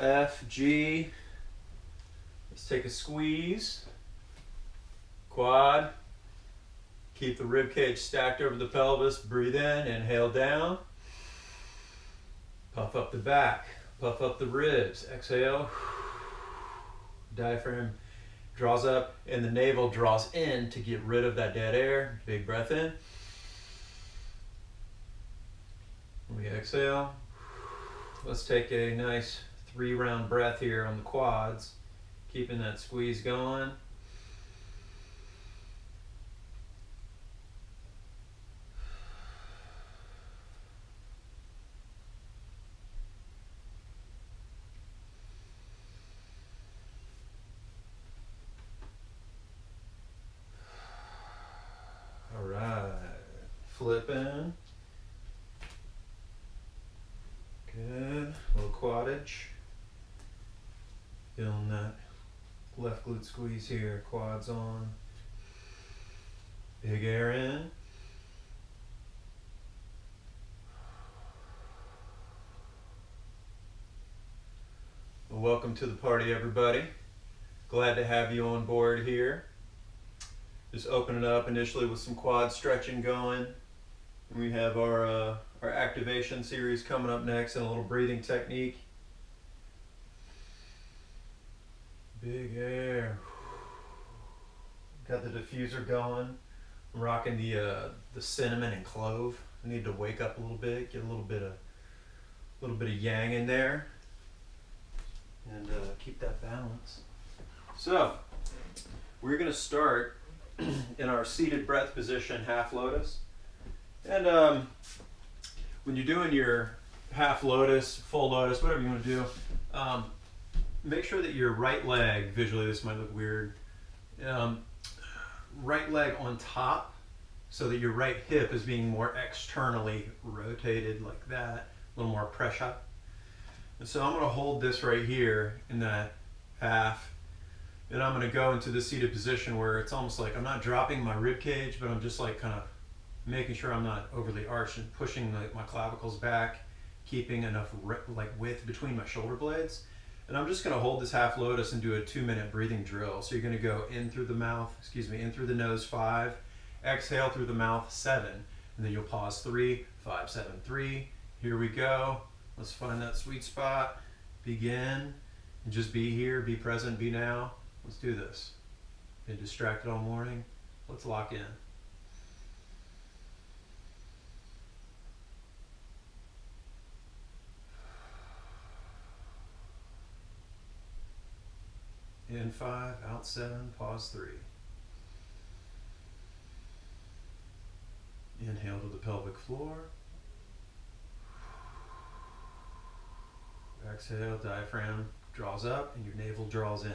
F, G. Let's take a squeeze. Quad. Keep the rib cage stacked over the pelvis. Breathe in, inhale down. Puff up the back, puff up the ribs. Exhale. Diaphragm draws up and the navel draws in to get rid of that dead air. Big breath in. We exhale. Let's take a nice 3-round breath here on the quads, keeping that squeeze going. All right, flipping. Good, a little quaddage. Feeling that left glute squeeze here, quads on. Big air in. Well, welcome to the party, everybody. Glad to have you on board here. Just opening up initially with some quad stretching going. We have our activation series coming up next and a little breathing technique. Big air. Got the diffuser going. I'm rocking the cinnamon and clove. I need to wake up a little bit, get a little bit of yang in there, and keep that balance. So we're going to start in our seated breath position, half lotus. And when you're doing your half lotus, full lotus, whatever you want to do, make sure that your right leg, visually this might look weird, right leg on top so that your right hip is being more externally rotated like that, a little more pressure. And so I'm going to hold this right here in that half, and I'm going to go into the seated position where it's almost like I'm not dropping my rib cage, but I'm just like kind of making sure I'm not overly arched and pushing my clavicles back, keeping enough width between my shoulder blades. And I'm just going to hold this half lotus and do a 2-minute breathing drill. So you're going to go in through the mouth, in through the nose 5, exhale through the mouth 7, and then you'll pause 3, 5, 7, 3. Here we go. Let's find that sweet spot. Begin, and just be here, be present, be now. Let's do this. Been distracted all morning. Let's lock in. In 5, out 7, pause 3. Inhale to the pelvic floor. Exhale, diaphragm draws up and your navel draws in.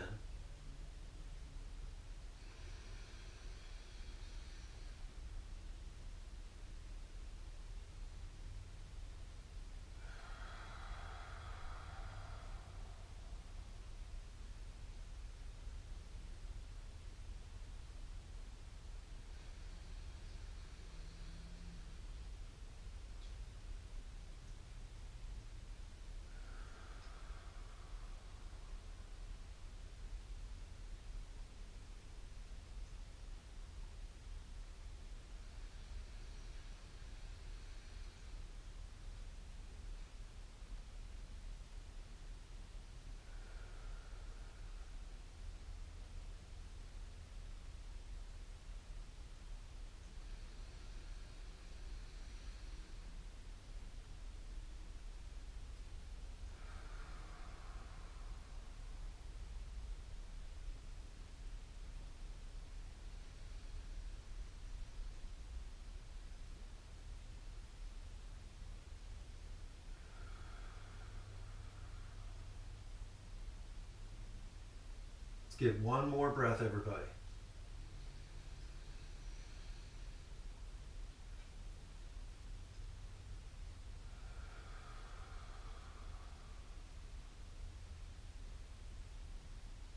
Get one more breath, everybody.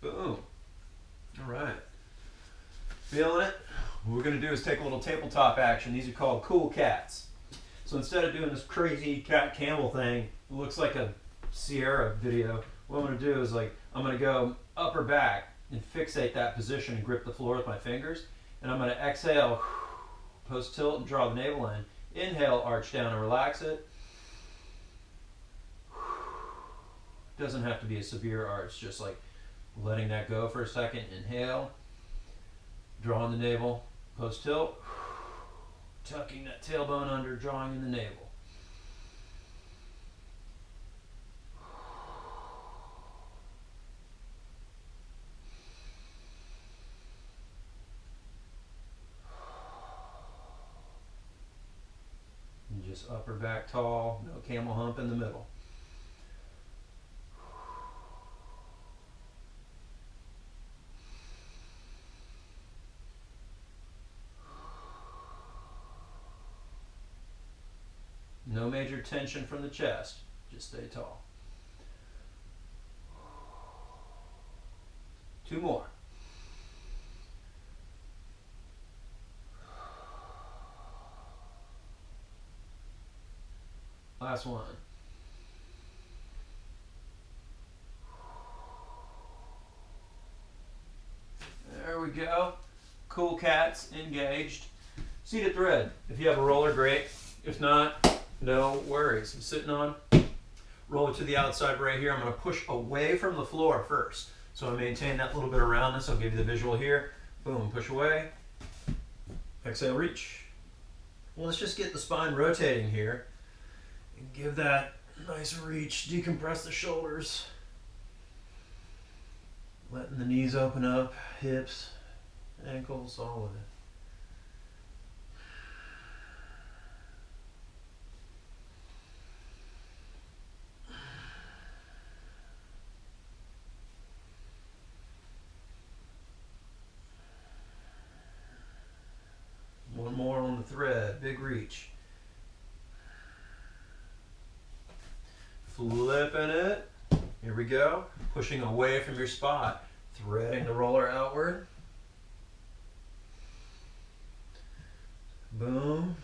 Boom. All right. Feeling it? What we're going to do is take a little tabletop action. These are called cool cats. So instead of doing this crazy cat camel thing, it looks like a Sierra video. what I'm going to do is like, I'm going to go upper back and fixate that position and grip the floor with my fingers. And I'm going to exhale, post tilt and draw the navel in. Inhale, arch down and relax it. Doesn't have to be a severe arch, just like letting that go for a second. Inhale, drawing the navel, post tilt, tucking that tailbone under, drawing in the navel. And just upper back tall, no camel hump in the middle. No major tension from the chest, just stay tall. 2 more. Last one. There we go. Cool cats engaged. Seated thread. If you have a roller, great. If not, no worries. I'm sitting on, roll it to the outside right here. I'm going to push away from the floor first. So I maintain that little bit of roundness. I'll give you the visual here. Boom, push away. Exhale, reach. Well, let's just get the spine rotating here. And give that nice reach. Decompress the shoulders. Letting the knees open up, hips, ankles, all of it. One more on the thread, big reach. Flipping it. Here we go. Pushing away from your spot. Threading the roller outward. Boom.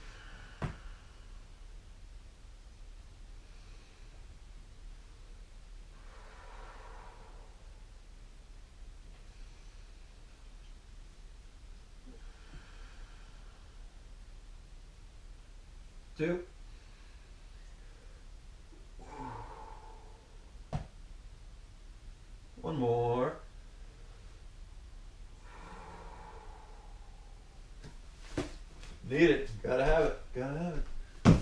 Two. One more. Need it. Gotta have it. Gotta have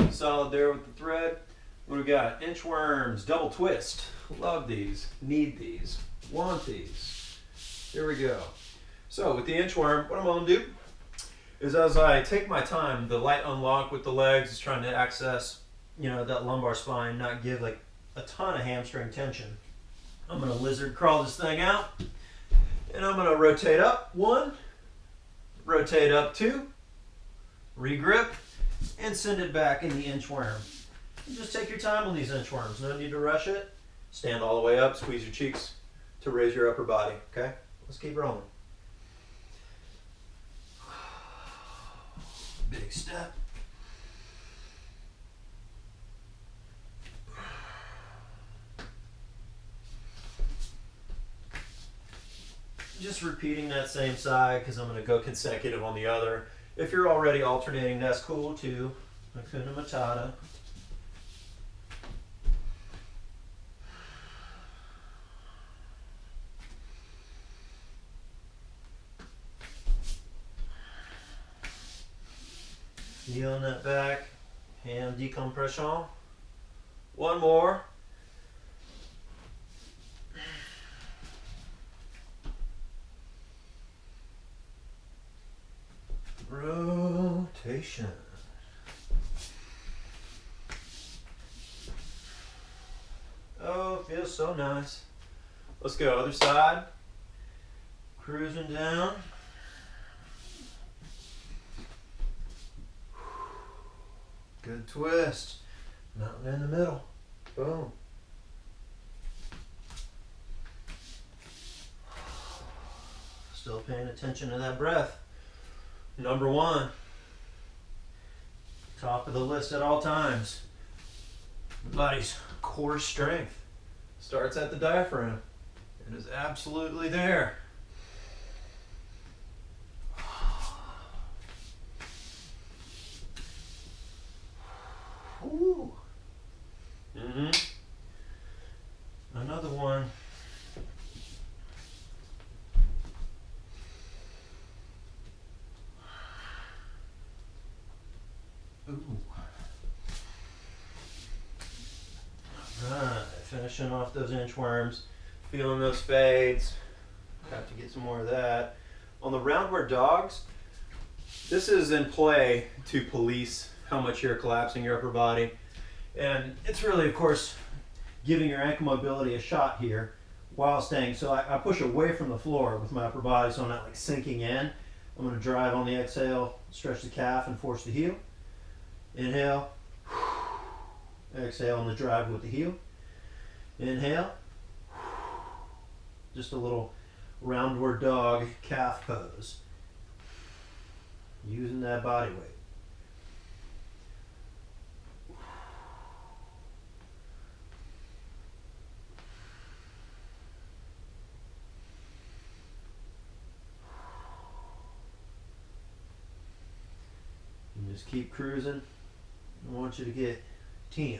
it. Solid there with the thread. What do we got? Inchworms, double twist. Love these. Need these. Want these. Here we go. So with the inchworm, what I'm gonna do is as I take my time, the light unlock with the legs is trying to access, that lumbar spine, not give like a ton of hamstring tension. I'm gonna lizard crawl this thing out, and I'm gonna rotate up 1, rotate up 2, regrip, and send it back in the inchworm. And just take your time on these inchworms. No need to rush it. Stand all the way up, squeeze your cheeks to raise your upper body. Okay, let's keep rolling. Big step. Just repeating that same side because I'm going to go consecutive on the other. If you're already alternating, that's cool too. Hakuna Matata. Feeling that back, hand decompression. One more. Rotation. Oh, feels so nice. Let's go, other side. Cruising down. Good twist. Mountain in the middle. Boom. Still paying attention to that breath. Number 1. Top of the list at all times. Body's core strength. starts at the diaphragm. It is absolutely there. Ooh. Another one. Ooh. Alright, finishing off those inchworms, feeling those fades. Have to get some more of that. On the roundward dogs, this is in play to police how much you're collapsing your upper body. And it's really, of course, giving your ankle mobility a shot here while staying. So I push away from the floor with my upper body so I'm not like sinking in. I'm going to drive on the exhale, stretch the calf and force the heel. Inhale. Exhale on the drive with the heel. Inhale. Just a little roundward dog calf pose. Using that body weight. And just keep cruising. I want you to get 10.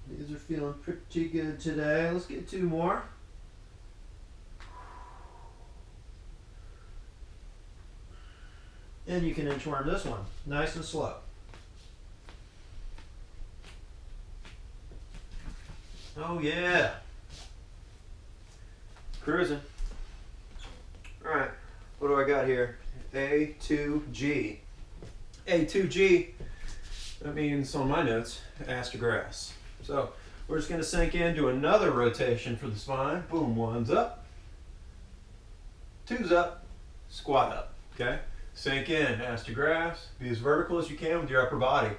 These are feeling pretty good today. Let's get 2 more. And you can inchworm this one, nice and slow. Oh yeah. Cruising. Alright, what do I got here? A2G. A2G, that means on my notes, ass to grass. So we're just going to sink in, do another rotation for the spine. Boom, 1's up, 2's up, squat up, okay? Sink in, ass to grass, be as vertical as you can with your upper body.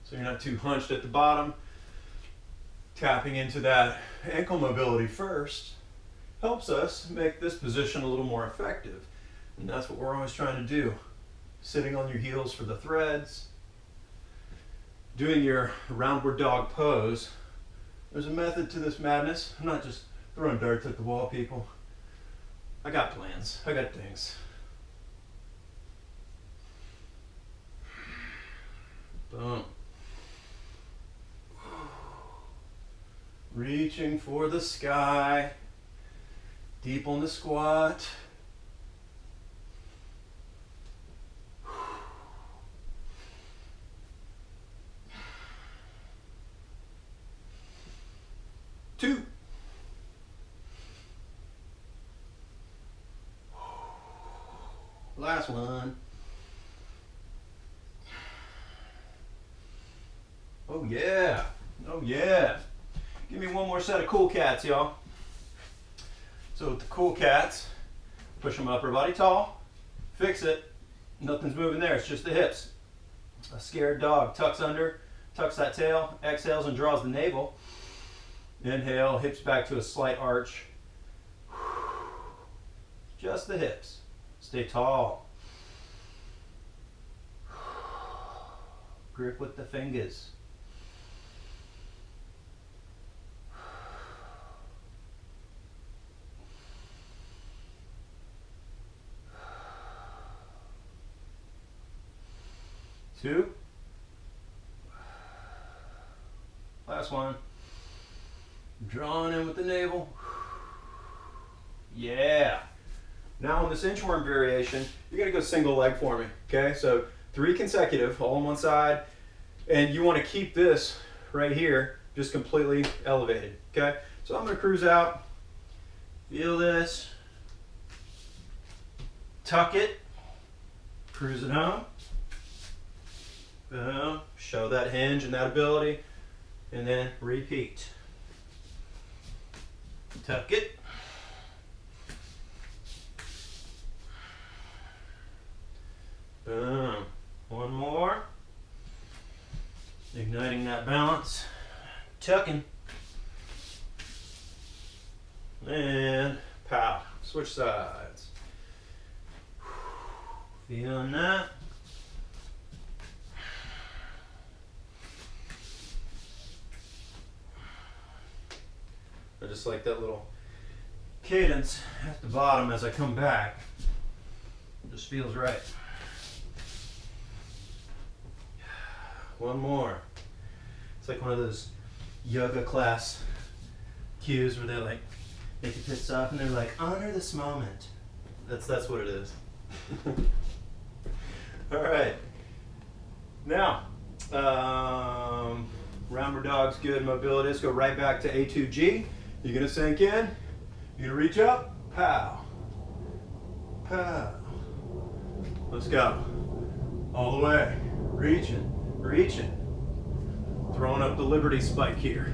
So you're not too hunched at the bottom. Tapping into that ankle mobility first helps us make this position a little more effective. And that's what we're always trying to do. Sitting on your heels for the threads, doing your roundward dog pose. There's a method to this madness. I'm not just throwing darts at the wall, people. I got plans, I got things. Boom. Reaching for the sky. Deep on the squat. Two. Last one. Oh yeah. Oh yeah. Give me one more set of cool cats, y'all. So with the cool cats, push them upper body tall, fix it. Nothing's moving there, it's just the hips. A scared dog tucks under, tucks that tail, exhales and draws the navel. Inhale, hips back to a slight arch. Just the hips. Stay tall. Grip with the fingers. Two. Last one. Drawing in with the navel. Yeah. Now on this inchworm variation, you're going to go single leg for me. Okay, so 3 consecutive, all on one side. And you want to keep this right here just completely elevated. Okay, so I'm going to cruise out. Feel this. Tuck it. Cruise it home. Boom. Show that hinge and that ability. And then repeat. Tuck it. Boom. One more. Igniting that balance. Tucking. And pow. Switch sides. Feeling that? I just like that little cadence at the bottom as I come back. It just feels right. One more. It's like one of those yoga class cues where they like make you piss off and they're like, honor this moment. That's what it is. All right. Now, Rounder dog's good mobility. Let's go right back to A2G. You're gonna sink in. You're gonna reach up. Pow. Pow. Let's go. All the way. Reaching. Reaching. Throwing up the Liberty spike here.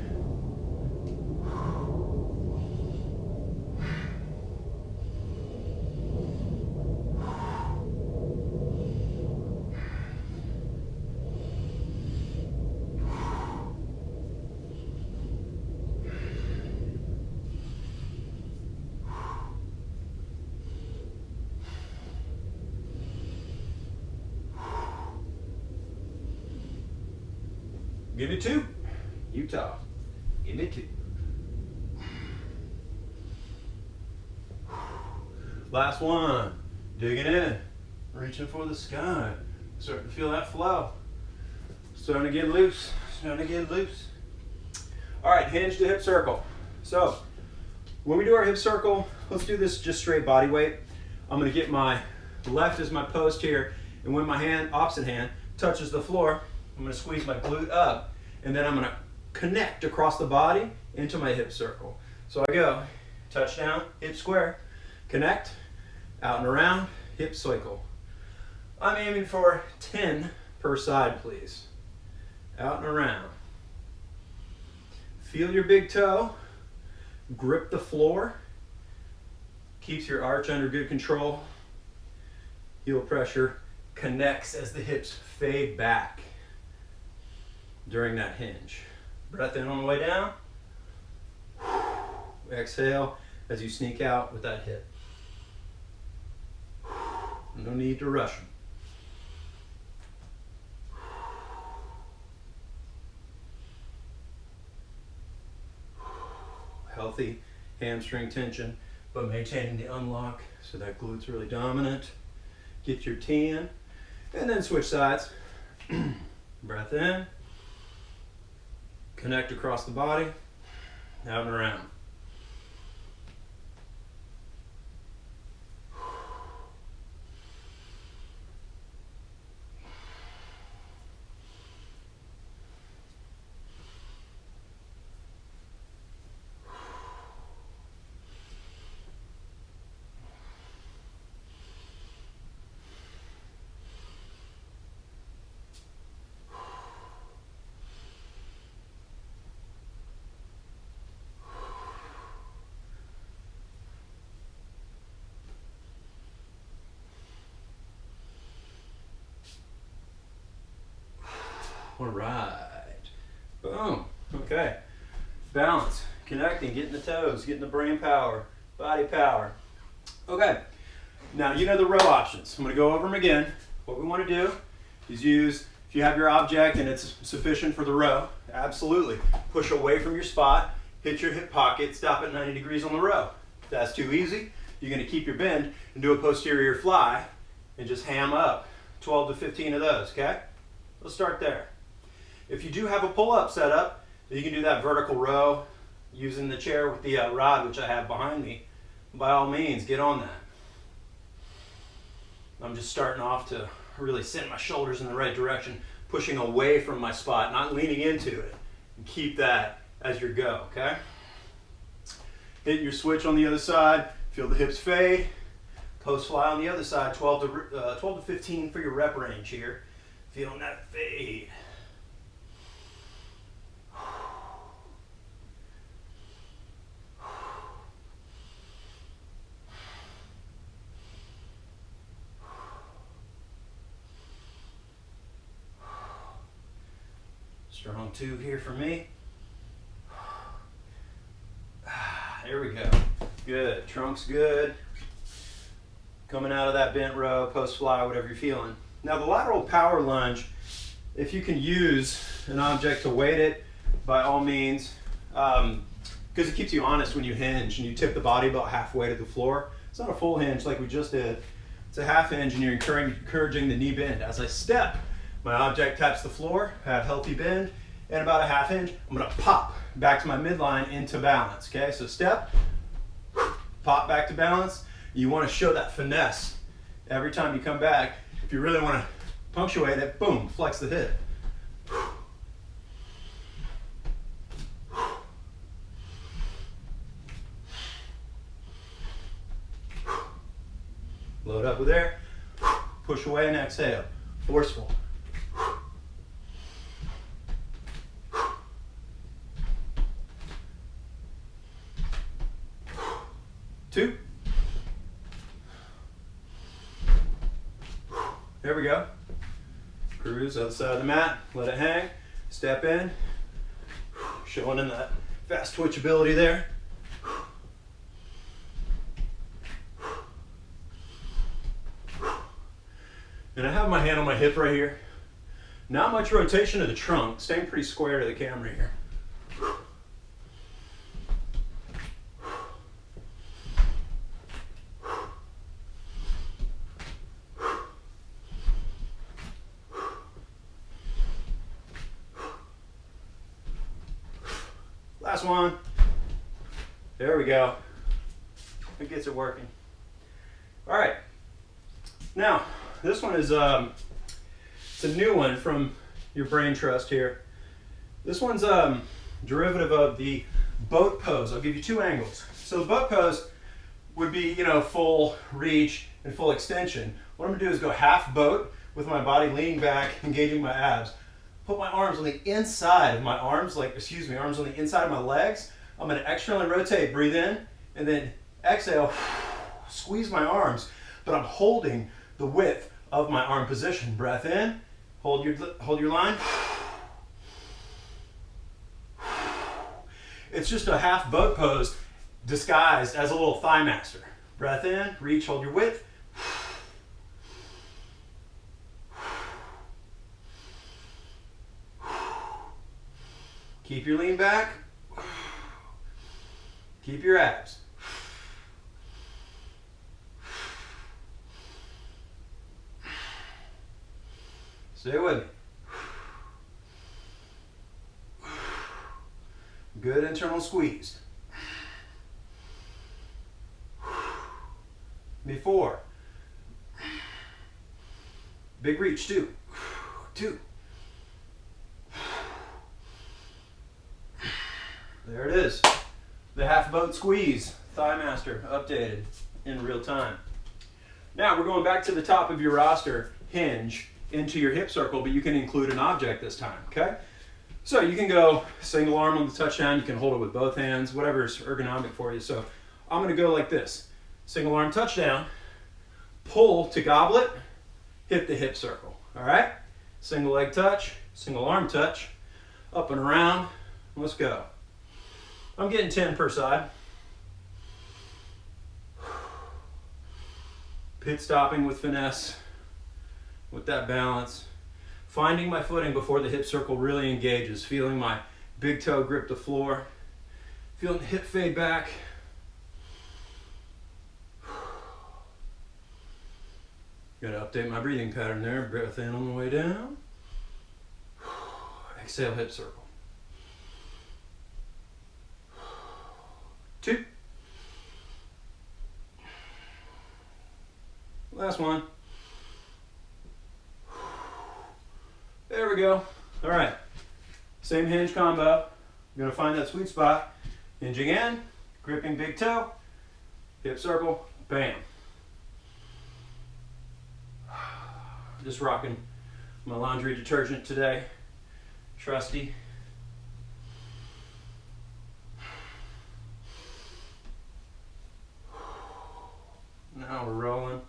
Give me two. Utah. Give me two. Last one. Digging in. Reaching for the sky. Starting to feel that flow. Starting to get loose. Starting to get loose. All right, hinge to hip circle. So, when we do our hip circle, let's do this just straight body weight. I'm gonna get my left as my post here, and when my hand, opposite hand, touches the floor, I'm gonna squeeze my glute up, and then I'm gonna connect across the body into my hip circle. So I go, touchdown, hip square, connect, out and around, hip circle. I'm aiming for 10 per side, please. Out and around. Feel your big toe, grip the floor, keeps your arch under good control. Heel pressure connects as the hips fade back during that hinge. Breath in on the way down. Exhale as you sneak out with that hip. No need to rush them. Healthy hamstring tension, but maintaining the unlock so that glute's really dominant. Get your T in, and then switch sides. Breath in. Connect across the body, out and around. All right. Boom. Okay. Balance. Connecting. Getting the toes. Getting the brain power. Body power. Okay. Now you know the row options. I'm going to go over them again. What we want to do is use, if you have your object and it's sufficient for the row, absolutely. Push away from your spot. Hit your hip pocket. Stop at 90 degrees on the row. If that's too easy, you're going to keep your bend and do a posterior fly and just ham up 12 to 15 of those, okay? Let's start there. If you do have a pull-up set up, you can do that vertical row using the chair with the rod, which I have behind me. By all means, get on that. I'm just starting off to really send my shoulders in the right direction, pushing away from my spot, not leaning into it. And keep that as your go, okay? Hit your switch on the other side, feel the hips fade. Post fly on the other side, 12 to 15 for your rep range here. Feeling that fade. Strong two here for me. There we go. Good. Trunk's good. Coming out of that bent row, post fly, whatever you're feeling. Now the lateral power lunge, if you can use an object to weight it, by all means, because it keeps you honest when you hinge and you tip the body about halfway to the floor. It's not a full hinge like we just did. It's a half hinge and you're encouraging the knee bend. As I step, my object taps the floor, have healthy bend, and about a half hinge, I'm gonna pop back to my midline into balance, okay? So step, pop back to balance. You wanna show that finesse every time you come back. If you really wanna punctuate it, boom, flex the hip. Load up with air, push away and exhale, forceful. 2. There we go. Cruise other side of the mat, let it hang, step in, showing in that fast twitchability there. And I have my hand on my hip right here. Not much rotation of the trunk, staying pretty square to the camera here. Last one. There we go. It gets it working. All right. Now, this one is it's a new one from your brain trust here. This one's derivative of the boat pose. I'll give you 2 angles. So the boat pose would be, you know, full reach and full extension. What I'm gonna do is go half boat with my body leaning back, engaging my abs. Put my arms on the inside of my arms, arms on the inside of my legs. I'm gonna externally rotate, breathe in, and then exhale, squeeze my arms, but I'm holding the width of my arm position. Breath in, hold your line. It's just a half boat pose disguised as a little thigh master. Breath in, reach, hold your width. Keep your lean back. Keep your abs. Stay with me. Good internal squeeze. Before. Big reach, 2. 2. There it is. The half boat squeeze. Thigh master updated in real time. Now we're going back to the top of your roster, hinge into your hip circle, but you can include an object this time, okay? So you can go single arm on the touchdown, you can hold it with both hands, whatever's ergonomic for you. So I'm gonna go like this. Single arm touchdown, pull to goblet, hit the hip circle, all right? Single leg touch, single arm touch, up and around, let's go. I'm getting 10 per side. Pit stopping with finesse, with that balance. Finding my footing before the hip circle really engages. Feeling my big toe grip the floor. Feeling the hip fade back. Gotta update my breathing pattern there. Breath in on the way down. Exhale, hip circle. 2. Last one. There we go. All right. Same hinge combo. You're gonna find that sweet spot. Hinging in, gripping big toe, hip circle, bam. Just rocking my laundry detergent today. Trusty. Now we're rolling.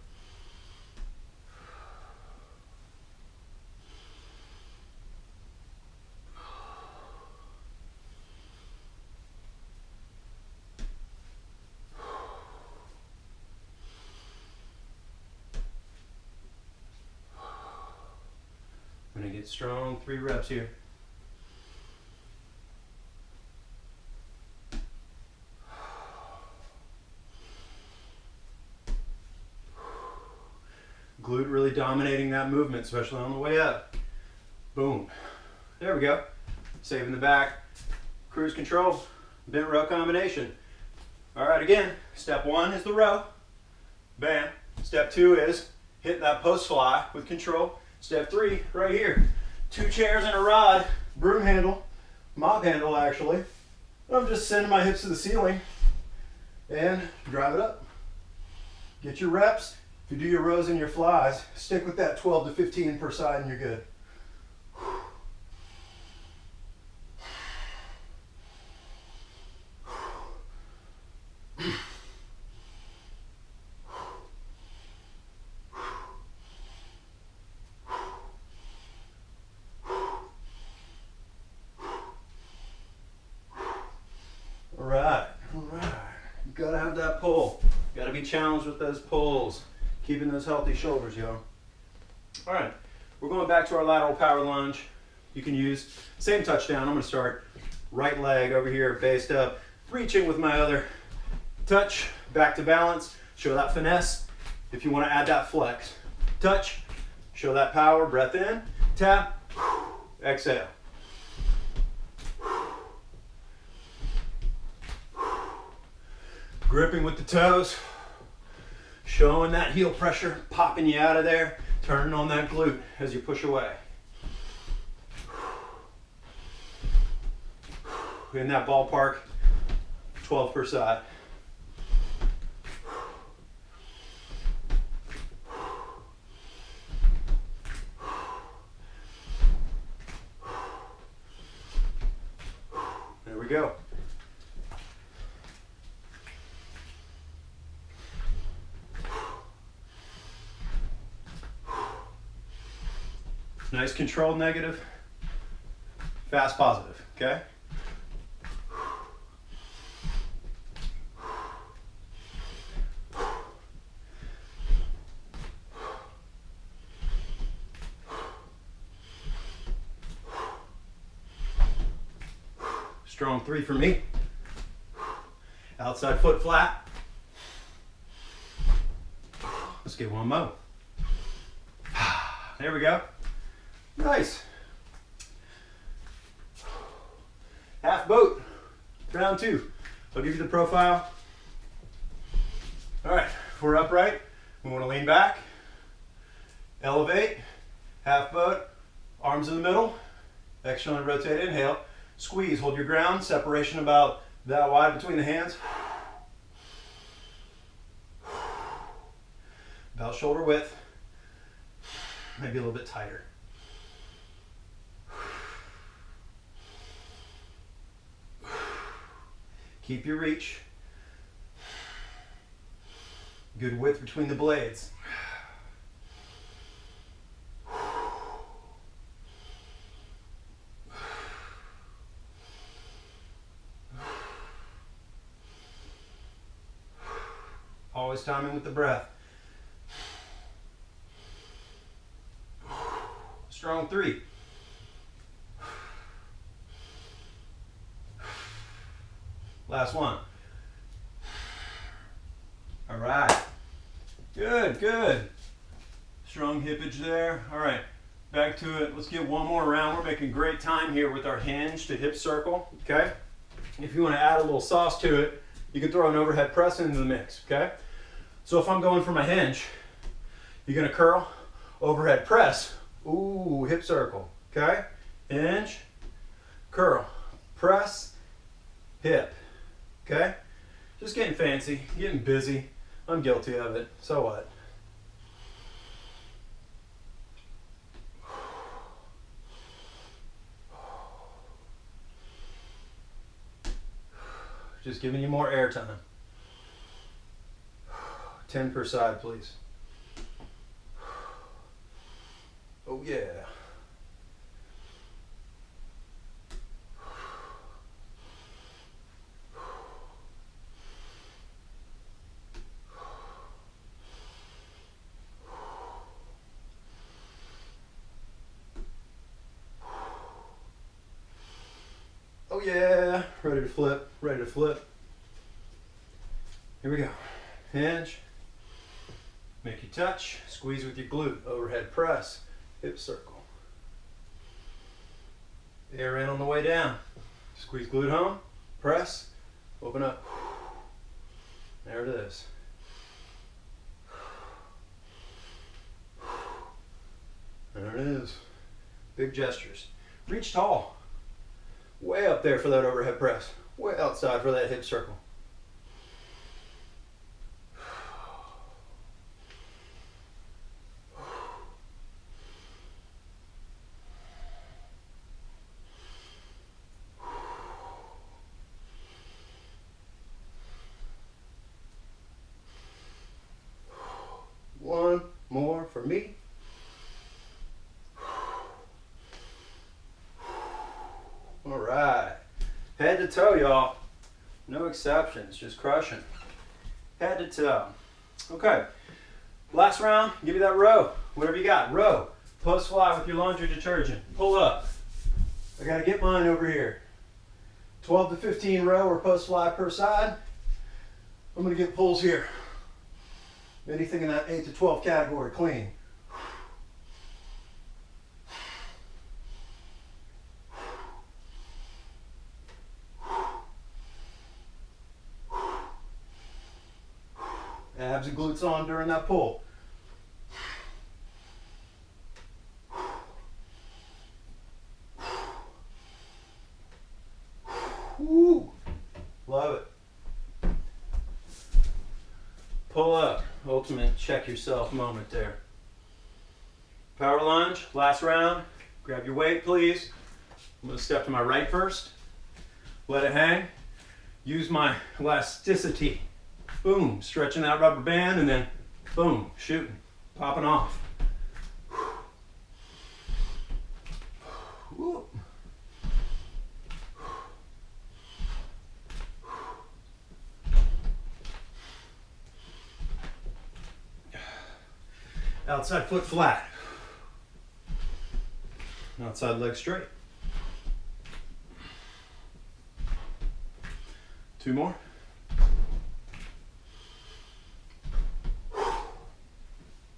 Get strong, 3 reps here. Glute really dominating that movement, especially on the way up. Boom. There we go. Saving the back. Cruise control. Bent row combination. All right, again, step 1 is the row. Bam. Step 2 is hit that post fly with control. Step 3, right here. 2 chairs and a rod, broom handle, mop handle actually. I'm just sending my hips to the ceiling and drive it up. Get your reps. If you do your rows and your flies, stick with that 12 to 15 per side and you're good. All right. You gotta have that pull. You gotta be challenged with those pulls. Keeping those healthy shoulders, yo. All right, we're going back to our lateral power lunge. You can use same touchdown. I'm gonna start right leg over here, based up, reaching with my other touch, back to balance. Show that finesse. If you wanna add that flex. Touch, show that power, breath in, tap, exhale. Gripping with the toes. Showing that heel pressure, popping you out of there, turning on that glute as you push away. In that ballpark, 12 per side. There we go. Nice controlled negative, fast positive, okay? Strong 3 for me. Outside foot flat. Let's get one more. There we go. Nice. Half boat, round 2. I'll give you the profile. All right, if we're upright, we want to lean back, elevate, half boat, arms in the middle, externally rotate, inhale, squeeze, hold your ground, separation about that wide between the hands. About shoulder width, maybe a little bit tighter. Keep your reach. Good width between the blades. Always timing with the breath. Strong 3. Last one. All right. Good, good. Strong hippage there. All right, back to it. Let's get one more round. We're making great time here with our hinge to hip circle, okay? If you want to add a little sauce to it, you can throw an overhead press into the mix, okay? So if I'm going for my hinge, you're gonna curl, overhead press, ooh, hip circle, okay? Hinge, curl, press, hip. Okay? Just getting fancy, getting busy. I'm guilty of it. So what? Just giving you more air time. 10 per side, please. Oh yeah. flip, ready to flip. Here we go. Hinge. Make your touch. Squeeze with your glute. Overhead press. Hip circle. Air in on the way down. Squeeze glute home. Press. Open up. There it is. There it is. Big gestures. Reach tall. Way up there for that overhead press. Way outside for that hip circle. One more for me. All right. Head to toe, y'all. No exceptions, just crushing. Head to toe. Okay. Last round, give me that row. Whatever you got. Row. Post fly with your laundry detergent. Pull up. I gotta get mine over here. 12 to 15 row or post fly per side. I'm gonna get pulls here. Anything in that 8 to 12 category, clean. Abs and glutes on during that pull. Woo. Love it. Pull up. Ultimate check yourself moment there. Power lunge, last round. Grab your weight, please. I'm going to step to my right first. Let it hang. Use my elasticity. Boom, stretching that rubber band, and then boom, shooting, popping off. Woo. Outside foot flat. Outside leg straight. 2 more.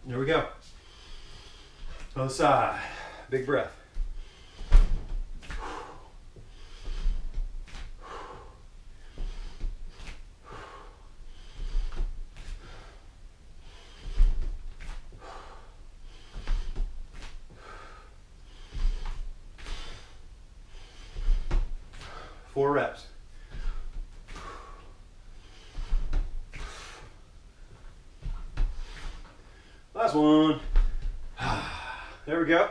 There we go. Other side. Big breath. Four reps. Last one. There we go.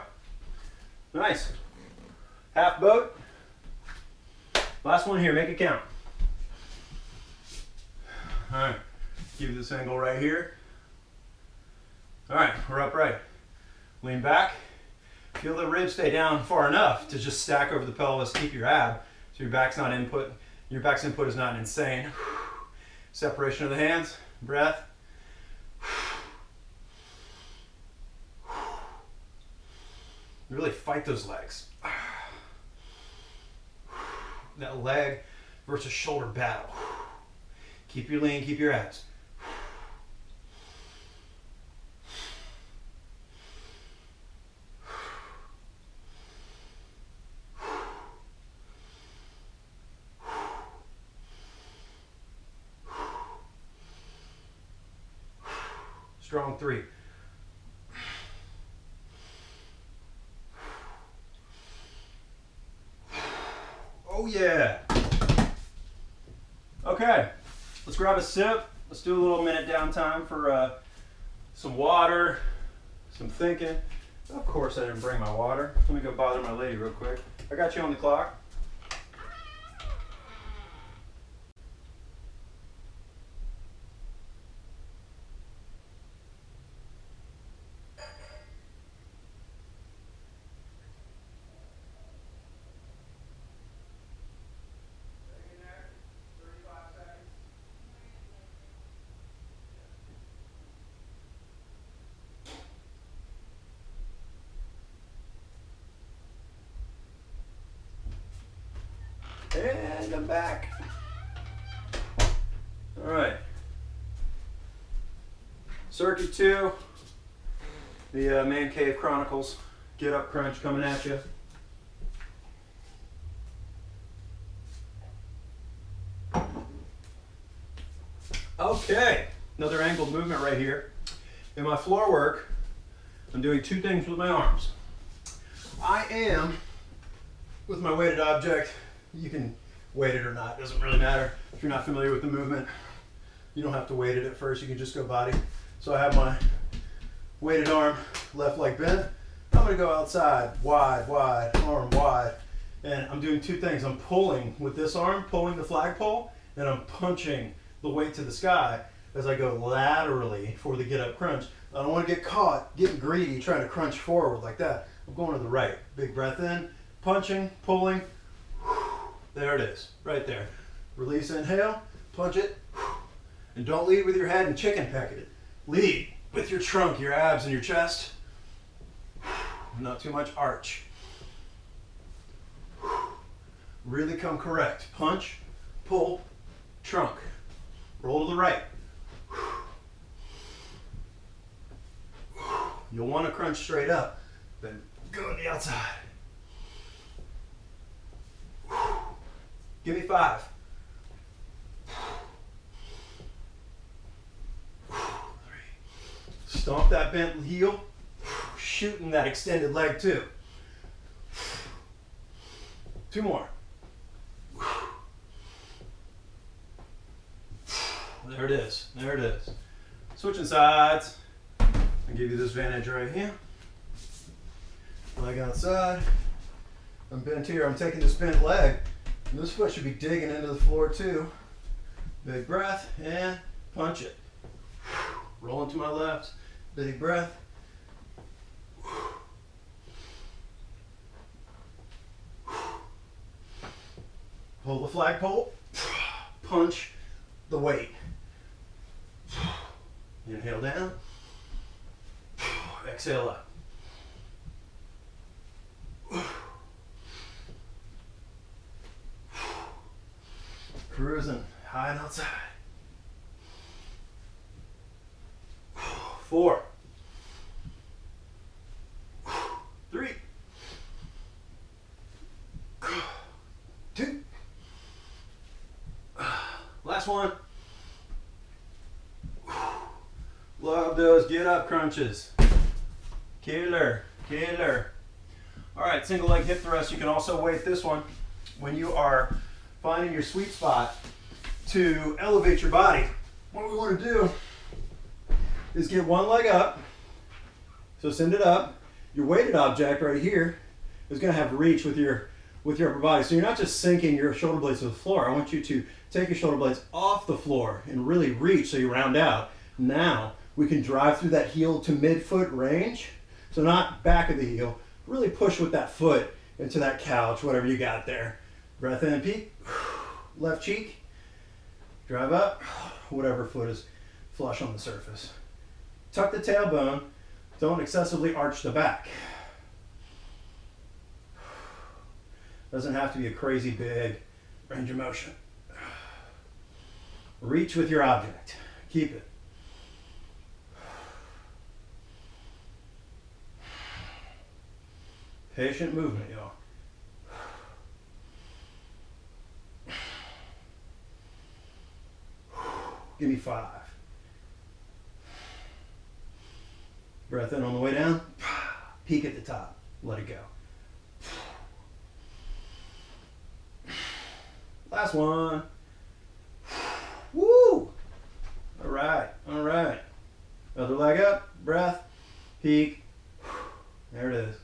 Nice. Half boat. Last one here, make it count. All right, give you this angle right here. All right, we're upright. Lean back. Feel the ribs stay down far enough to just stack over the pelvis, keep your ab. So your back's not input, your back's input is not insane. Separation of the hands, breath. Really fight those legs. That leg versus shoulder battle. Keep your lean, keep your abs. Strong 3. Oh yeah. Okay, let's grab a sip. Let's do a little minute downtime for some water, some thinking. Of course I didn't bring my water. Let me go bother my lady real quick. I got you on the clock. And I'm back. Circuit 2, the Man Cave Chronicles. Get up crunch coming at you. Okay, another angled movement right here. In my floor work, I'm doing two things with my arms. I am, with my weighted object, you can weight it or not, doesn't really matter. If you're not familiar with the movement, you don't have to weight it at first, you can just go body. So I have my weighted arm, left leg bent. I'm gonna go outside, wide, wide, arm wide. And I'm doing two things. I'm pulling with this arm, pulling the flagpole, and I'm punching the weight to the sky as I go laterally for the get up crunch. I don't want to get caught getting greedy trying to crunch forward like that. I'm going to the right. Big breath in, punching, pulling. There it is, right there. Release, inhale, punch it. And don't lead with your head and chicken peck it. Lead with your trunk, your abs, and your chest. Not too much arch. Really come correct. Punch, pull, trunk. Roll to the right. You'll want to crunch straight up, then go to the outside. Give me 5. 3. Stomp that bent heel, shooting that extended leg too. 2 more. There it is, there it is. Switching sides. I'll give you this vantage right here. Leg outside. I'm bent here, I'm taking this bent leg. And this foot should be digging into the floor too. Big breath and punch it. Rolling to my left. Big breath. Hold the flagpole. Punch the weight. Inhale down. Exhale up. Cruising high and outside. 4. 3. 2. Last one. Love those get up crunches. Killer, killer. All right, single leg hip thrust. You can also weight this one when you are finding your sweet spot to elevate your body. What we want to do is get one leg up. So send it up. Your weighted object right here is going to have reach with your upper body. So you're not just sinking your shoulder blades to the floor. I want you to take your shoulder blades off the floor and really reach so you round out. Now we can drive through that heel to midfoot range. So not back of the heel. Really push with that foot into that couch, whatever you got there. Breath in, peak. Left cheek. Drive up. Whatever foot is flush on the surface. Tuck the tailbone. Don't excessively arch the back. Doesn't have to be a crazy big range of motion. Reach with your object. Keep it. Patient movement, y'all. Give me 5. Breath in on the way down. Peak at the top. Let it go. Last one. Woo! All right, all right. Other leg up, breath, peak. There it is.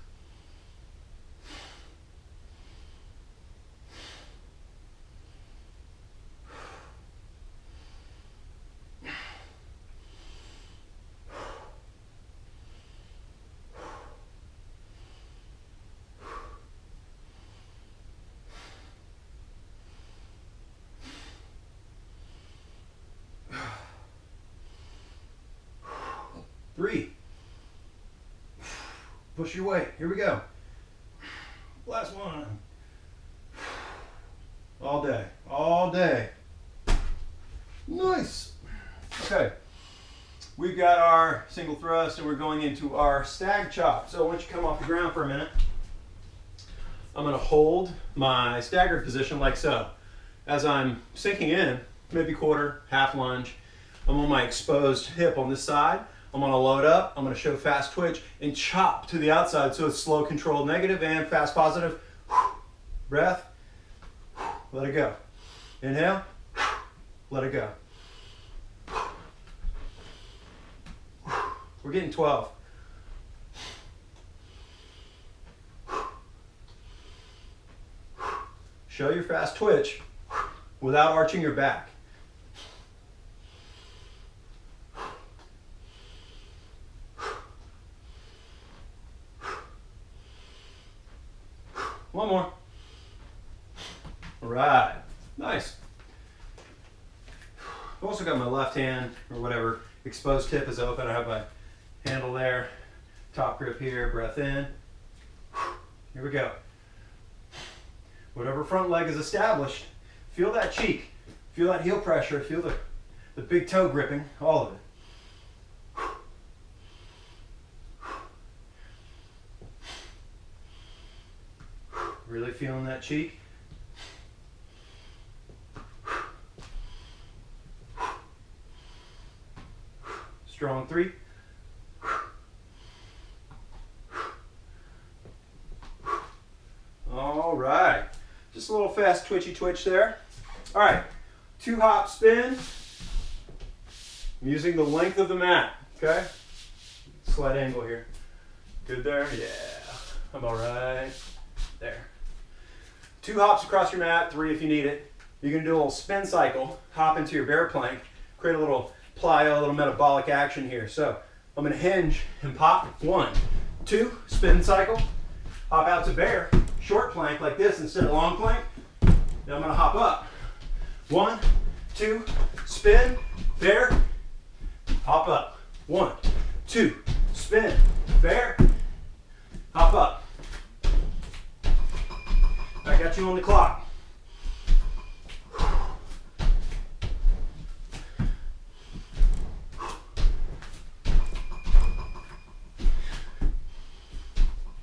Three. Push your weight. Here we go. Last one. All day. All day. Nice. Okay. we've got our single thrust and we're going into our stag chop. So once you come off the ground for a minute, I'm going to hold my staggered position like so. As I'm sinking in, maybe quarter, half lunge, I'm on my exposed hip on this side. I'm going to load up, I'm going to show fast twitch and chop to the outside, so it's slow controlled negative and fast positive. Breath, let it go. Inhale, let it go. We're getting 12. Show your fast twitch without arching your back. One more. All right, nice. I've also got my left hand, or whatever, exposed hip is open. I have my handle there, top grip here, breath in. Here we go. Whatever front leg is established, feel that cheek, feel that heel pressure, feel the big toe gripping, all of it. Really feeling that cheek. Strong 3. All right. Just a little fast twitchy twitch there. All right. 2 hop spin. I'm using the length of the mat. Okay. Slight angle here. Good there. Yeah. I'm all right. There. 2 hops across your mat, 3 if you need it. You're going to do a little spin cycle, hop into your bear plank, create a little plyo, a little metabolic action here. So I'm going to hinge and pop. 1, 2, spin cycle, hop out to bear, short plank like this instead of long plank. Then I'm going to hop up. 1, 2, spin, bear, hop up. 1, 2, spin, bear, hop up. I got you on the clock.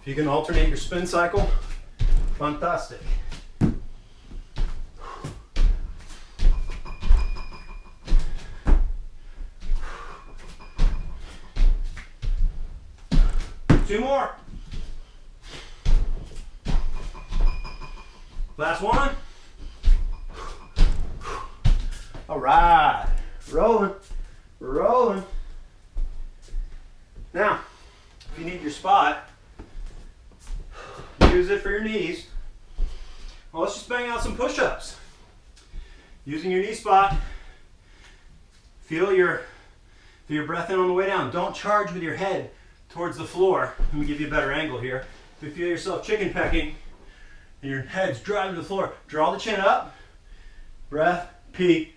If you can alternate your spin cycle, fantastic. Two more. Last one. All right, rolling, rolling. Now, if you need your spot, use it for your knees. Well, let's just bang out some push-ups. Using your knee spot, feel your breath in on the way down. Don't charge with your head towards the floor. Let me give you a better angle here. If you feel yourself chicken pecking, and your head's driving to the floor, draw the chin up, breath, peak,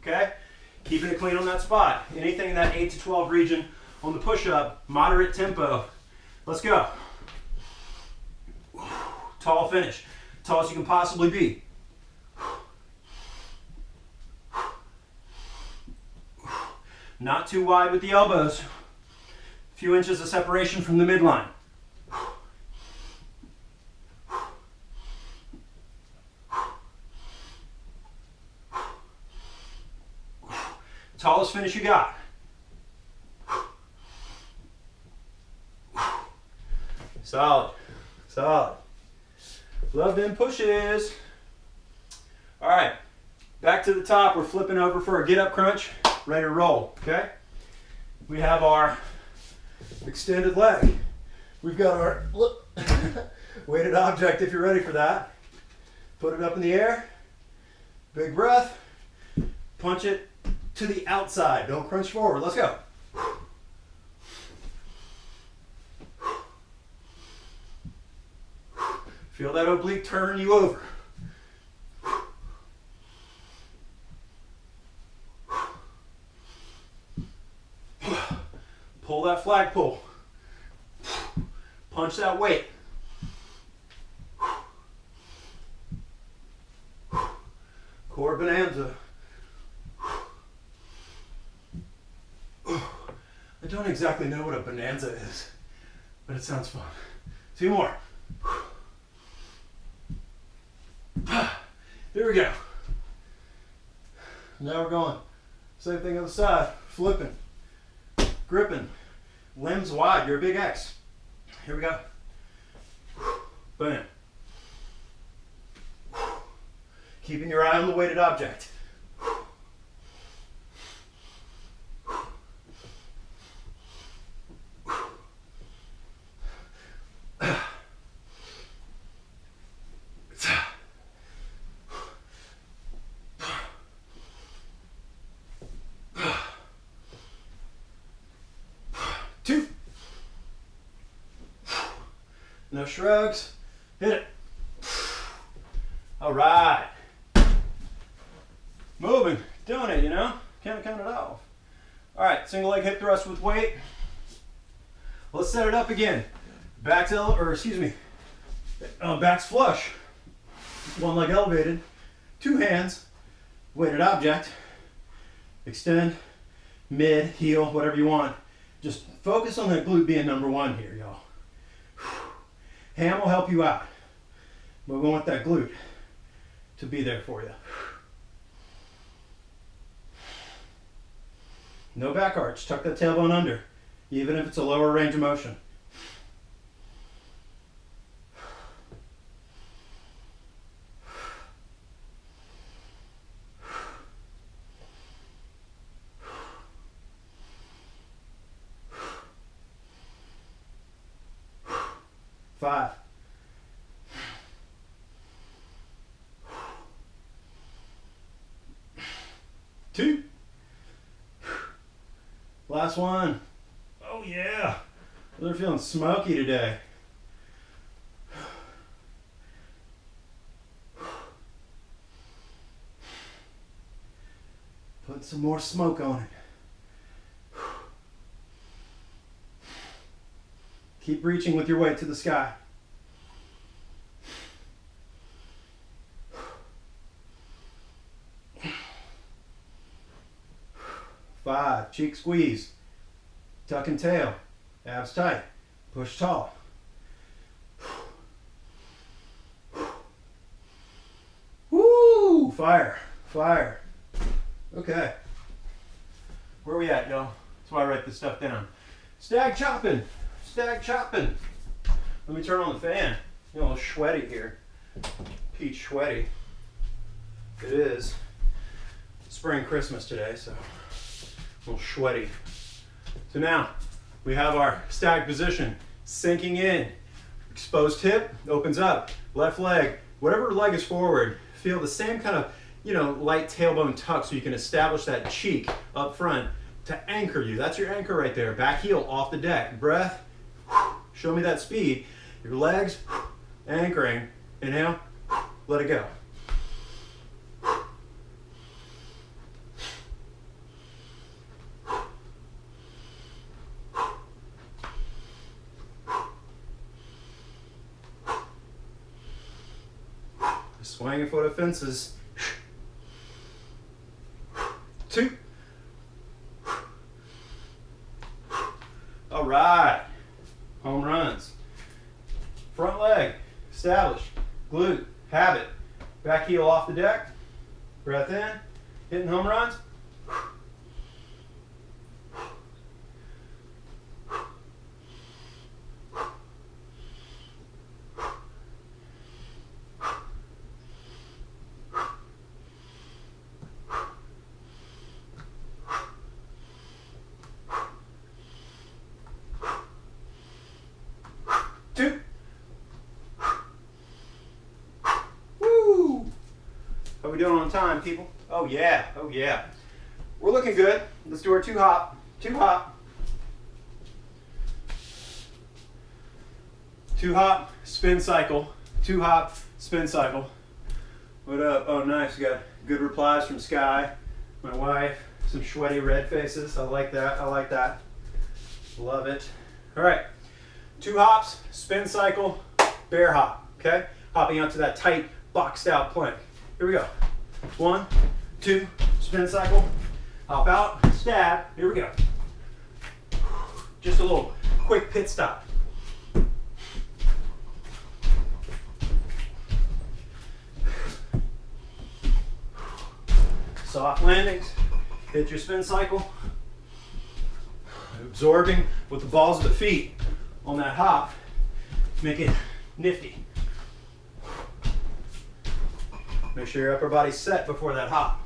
okay? Keeping it clean on that spot. Anything in that 8 to 12 region on the push-up, moderate tempo. Let's go. Tall finish, tallest you can possibly be. Not too wide with the elbows. A few inches of separation from the midline. Tallest finish you got. Solid, solid. Love them pushes. All right, back to the top. We're flipping over for a get up crunch. Ready to roll, okay? We have our extended leg. We've got our weighted object if you're ready for that. Put it up in the air. Big breath. Punch it to the outside. Don't crunch forward. Let's go. Feel that oblique turn you over. Pull that flagpole. Punch that weight. Core bonanza. don't exactly know what a bonanza is, but it sounds fun. 2 more. Here we go. Now we're going. Same thing on the side. Flipping. Gripping. Limbs wide. You're a big X. Here we go. Bam. Keeping your eye on the weighted object. No shrugs. Hit it. All right. Moving. Doing it, you know? Can't count it off. All right, single leg hip thrust with weight. Let's set it up again. Back's back's flush. One leg elevated. 2 hands. Weighted object. Extend, mid, heel, whatever you want. Just focus on that glute being number 1 here, y'all. Ham will help you out, but we want that glute to be there for you. No back arch, tuck that tailbone under, even if it's a lower range of motion. Five. Two. Last one. Oh yeah. They're feeling smoky today. Put some more smoke on it. Keep reaching with your weight to the sky. 5, cheek squeeze. Tuck and tail. Abs tight. Push tall. Woo! Fire. Fire. Okay. Where are we at, y'all? That's why I write this stuff down. Stag chopping. Stag chopping. Let me turn on the fan. You know, a little sweaty here. Peach sweaty. It is spring Christmas today, so a little sweaty. So now we have our stag position, sinking in. Exposed hip opens up. Left leg, whatever leg is forward, feel the same kind of, you know, light tailbone tuck so you can establish that cheek up front to anchor you. That's your anchor right there. Back heel off the deck. Breath. Show me that speed. Your legs anchoring. Inhale. Let it go. Swinging for the fences. 2. All right. Home runs. Front leg. Establish. Glute. Have it. Back heel off the deck. Breath in. Hitting home runs. How we doing on time, people? Oh yeah, oh yeah. We're looking good. Let's do our 2 hop. 2 hop. 2 hop, spin cycle. 2 hop, spin cycle. What up? Oh nice, we got good replies from Sky, my wife, some sweaty red faces. I like that, I like that. Love it. All right, 2 hops, spin cycle, bear hop, okay? Hopping out to that tight, boxed out plank. Here we go. 1, 2, spin cycle, hop out, stab. Here we go. Just a little quick pit stop. Soft landings, hit your spin cycle, absorbing with the balls of the feet on that hop, make it nifty. Make sure your upper body's set before that hop.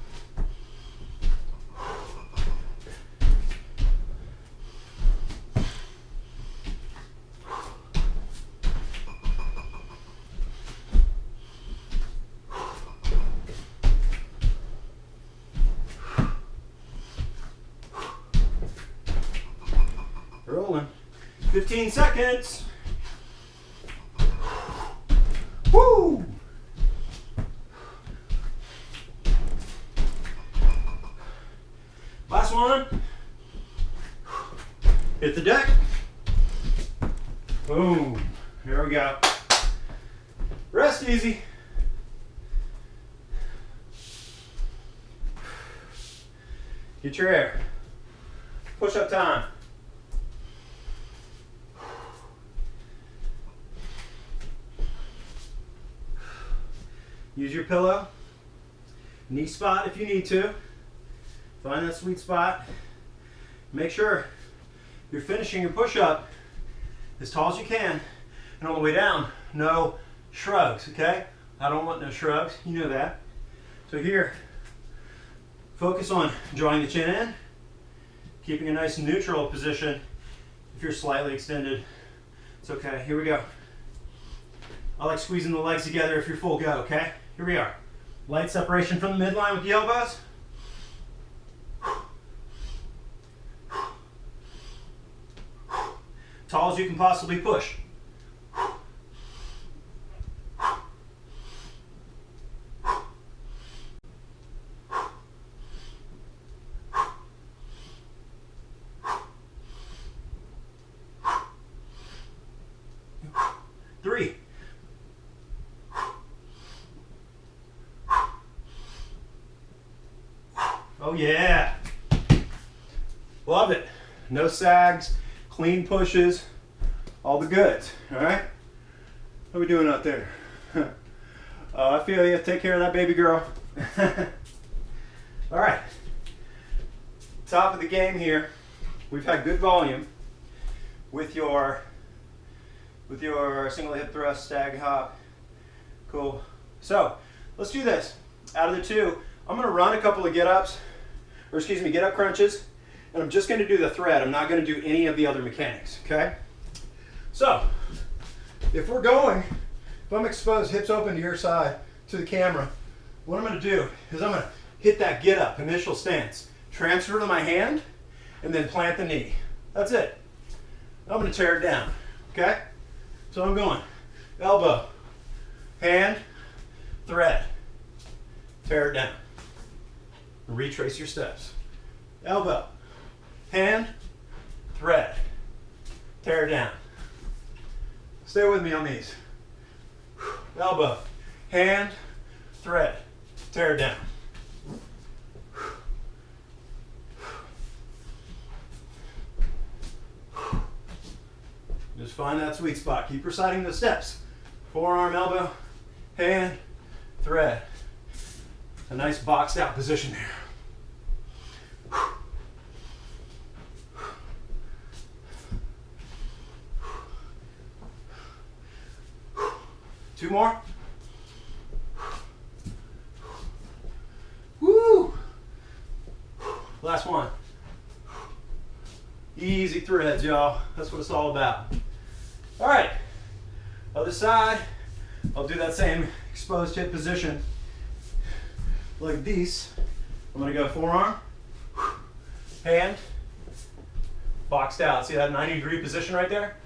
Rolling. 15 seconds. Woo! Last one. Hit the deck. Boom. Here we go. Rest easy. Get your air. Push up time. Use your pillow, knee spot if you need to. Find that sweet spot. Make sure you're finishing your push-up as tall as you can, and on the way down, no shrugs, okay? I don't want no shrugs, you know that. So here, focus on drawing the chin in, keeping a nice neutral position. If you're slightly extended, it's okay. Here we go. I like squeezing the legs together if you're full go, okay? Here we are. Light separation from the midline with the elbows. Tall as you can possibly push. Three. Oh yeah. Love it. No sags, clean pushes, all the goods, all right? How are we doing out there? I feel you. Take care of that baby girl. All right. Top of the game here. We've had good volume with your single hip thrust, stag hop. Cool. So let's do this. Out of the two, I'm going to run a couple of get-ups, or excuse me, get-up crunches, and I'm just going to do the thread. I'm not going to do any of the other mechanics, okay? So if we're going, if I'm exposed, hips open to your side, to the camera, what I'm going to do is I'm going to hit that get-up, initial stance, transfer to my hand, and then plant the knee. That's it. I'm going to tear it down, okay? So I'm going elbow, hand, thread, tear it down. Retrace your steps. Elbow, hand, thread, tear it down. Stay with me on these. Elbow, hand, thread, tear it down. Just find that sweet spot. Keep reciting the steps. Forearm, elbow, hand, thread. A nice boxed out position there. Two more. Woo! Last one. Easy threads, y'all. That's what it's all about. All right, other side. I'll do that same exposed hip position like this. I'm gonna go forearm, hand, boxed out. See that 90-degree position right there?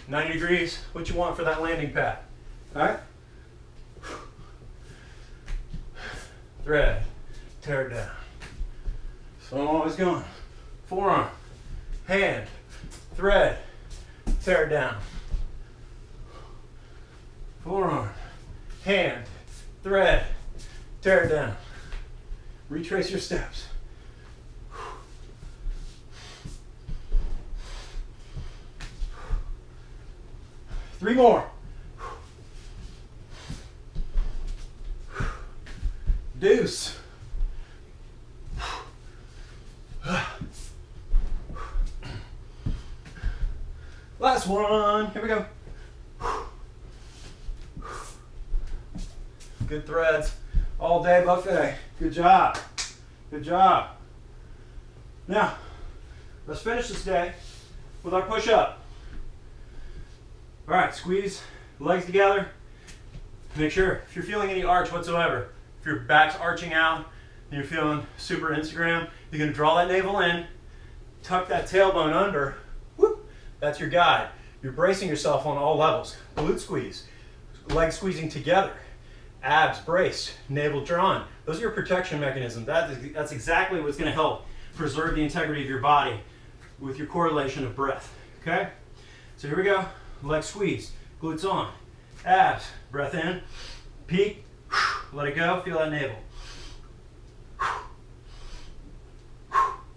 90 degrees, what you want for that landing pad. All right? Thread, tear it down. So I'm always going forearm, hand, thread, tear it down. Forearm, hand, thread, tear it down. Retrace your steps. 3 more. Deuce. Last one. Here we go. Good threads. All day buffet. Good job. Good job. Now, let's finish this day with our push-up. All right, squeeze legs together. Make sure if you're feeling any arch whatsoever, if your back's arching out and you're feeling super Instagram, you're gonna draw that navel in, tuck that tailbone under. Whoop, that's your guide. You're bracing yourself on all levels. Glute squeeze, legs squeezing together, abs braced, navel drawn. Those are your protection mechanisms. That's exactly what's gonna help preserve the integrity of your body with your correlation of breath, okay? So here we go, leg squeeze, glutes on, abs, breath in, peak, let it go, feel that navel.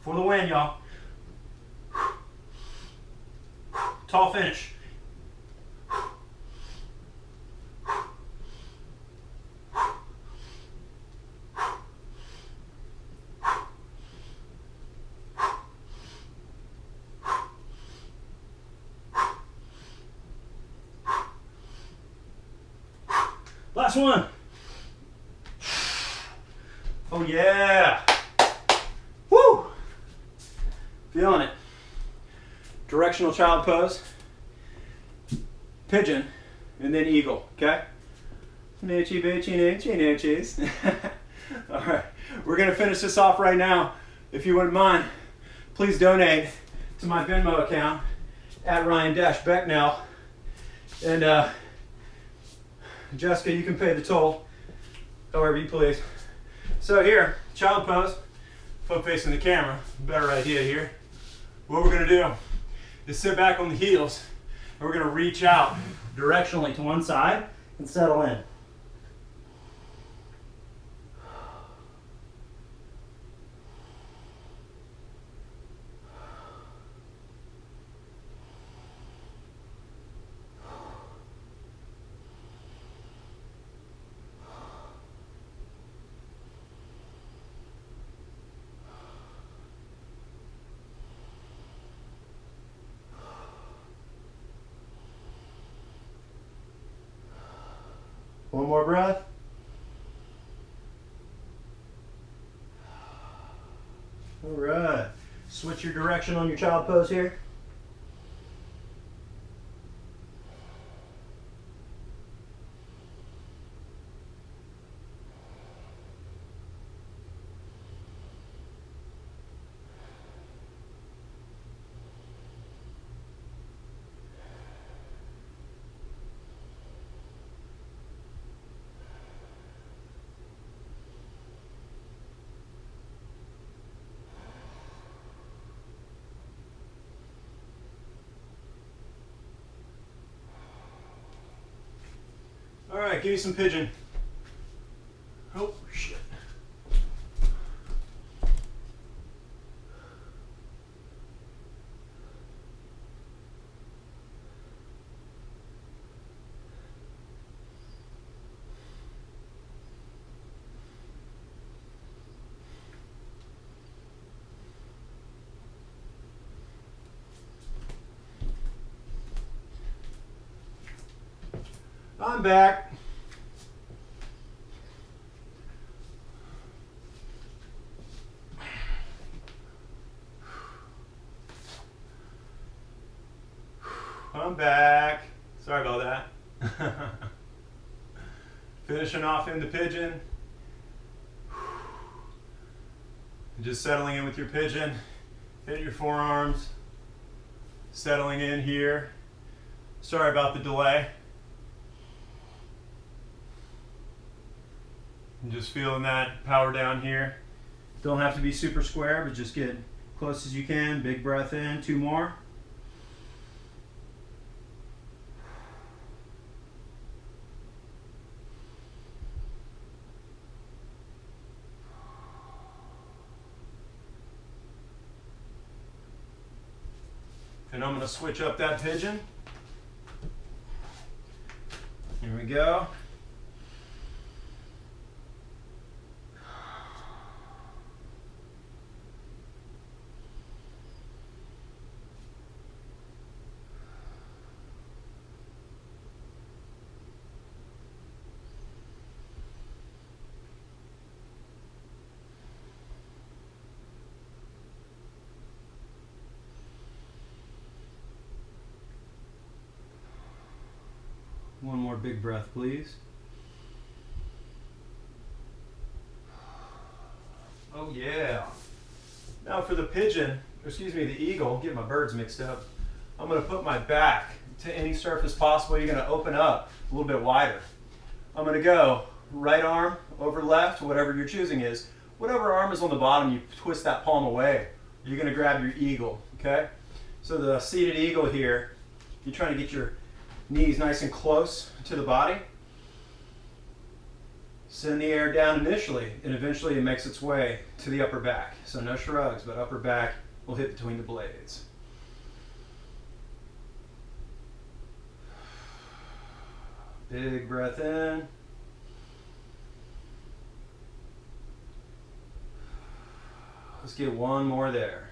For the win, y'all. Tall finish. Last one. Oh yeah. Woo! Feeling it. Directional child pose, pigeon, and then eagle, okay? Noochie boochie noochie noochies. All right, we're gonna finish this off right now. If you wouldn't mind, please donate to my Venmo account at Ryan-Becknell. And Jessica, you can pay the toll, however you please. So here, child pose, foot facing the camera, better idea here. What we're gonna do is sit back on the heels, and we're gonna reach out directionally to one side and settle in. One more breath. All right. Switch your direction on your child pose here. All right, give me some pigeon. Oh, shit. I'm back. I'm back. Sorry about that. Finishing off in the pigeon. Just settling in with your pigeon. Hit your forearms. Settling in here. Sorry about the delay. I'm just feeling that power down here. Don't have to be super square, but just get close as you can. Big breath in, 2 more. And I'm going to switch up that pigeon. we go. One more big breath, please. Oh yeah. Now for the pigeon, excuse me, the eagle, get my birds mixed up. I'm gonna put my back to any surface possible. You're gonna open up a little bit wider. I'm gonna go right arm over left, whatever your choosing is. Whatever arm is on the bottom, you twist that palm away. You're gonna grab your eagle, okay? So the seated eagle here, you're trying to get your knees nice and close to the body. Send the air down initially, and eventually it makes its way to the upper back. So no shrugs, but upper back will hit between the blades. Big breath in. Let's get one more there.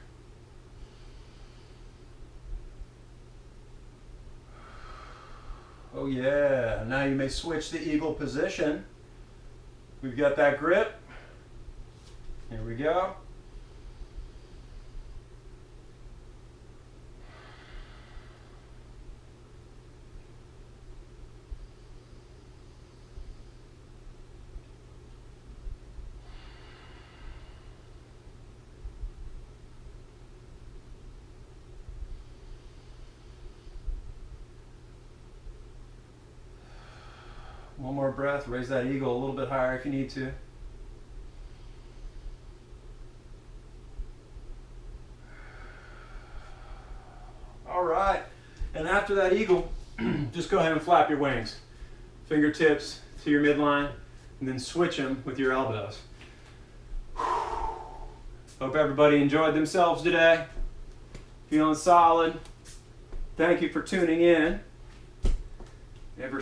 Oh yeah, now you may switch the eagle position. We've got that grip. Here we go. One more breath, raise that eagle a little bit higher if you need to. All right, and after that eagle, just go ahead and flap your wings. Fingertips to your midline, and then switch them with your elbows. Hope everybody enjoyed themselves today. Feeling solid. Thank you for tuning in.